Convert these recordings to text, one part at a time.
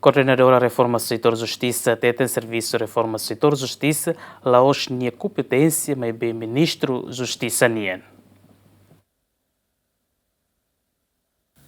Koordenadora reforma Setor Justisa hateten servisu reforma Setor Justisa Laos nian kompetensia Maibé Ministru Justisa nian.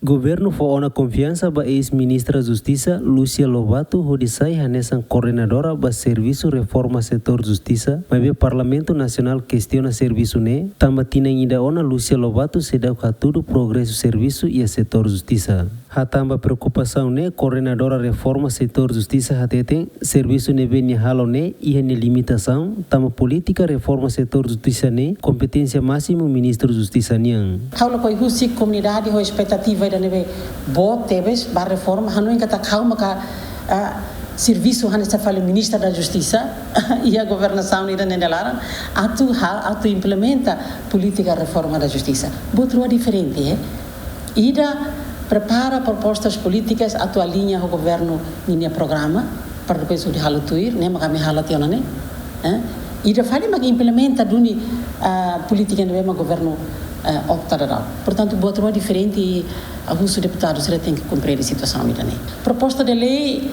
Governo foona confiança ba ex-ministra Justisa Lucia Lobato hodisai hanesan coordenadora ba servisu reforma Setor Justisa Maibé Parlamento Nacional questiona servisu ne tamba tinangida ona Lucia Lobato sedau katudu progresso servisu ia Setor Justisa. Hatamba preocupação ne coordenadora reforma Setor Justisa hateten servisu ne beni halo ne ia ne limitação tamba política reforma Setor Justisa ne kompetensia máximo Ministru Justisa nian. Halo koi husi comunidade ho expectativa da neve bo tebes ba reforma hanu inga ta calma ka serviço hanesta fala ministra da Justiça e a governação ida nendelara atu implementa política reforma da Justiça. Botrua diferente ida prepara propostas políticas atu alinha o governo minha programa para depois o de halo tuir né makami halo tiona né ida fala mag implementa duni política neve ma governo optará. Portanto, boa diferente e alguns deputados tem que cumprir a situação. Proposta de lei,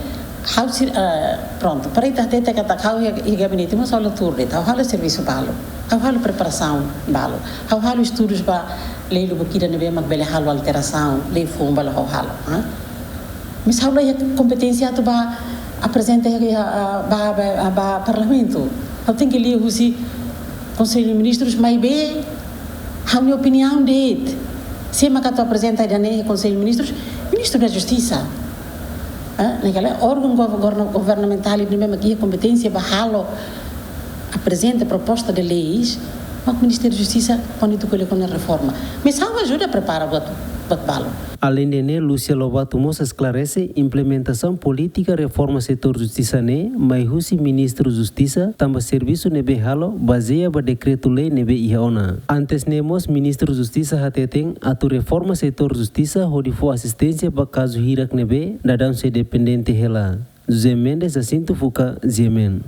pronto, para isso até que atacar o gabinete, mas olha tudo, há serviço balo, há preparação balo, há estudos para lei do que não vem bele halo alteração, lei fomba lá halo, mas há a competência para apresentar a parlamento. Eu tenho que ler o Conselho de Ministros Maibé. A minha opinião dele, se eu apresenta aí no Conselho de Ministros, Ministro da Justiça, naquele órgão governamental e mesmo aqui a competência para apresenta proposta de leis, mas o Ministério da Justiça pode escolher com a reforma. Mas só ajuda a preparar o balo. Além de ne, Lucia Lobato moça esclarece implementação política reforma Setor Justisa ne, mas o Ministro Justisa tamba serviço nebe halo baseia ba decreto lei nebe ihaona. Antes nemos Ministro Justisa hateten atu reforma Setor Justisa hodifo assistência ba caso hirak nebe dadam se dependente hela. José Mendes Jacinto Fuka Zemen.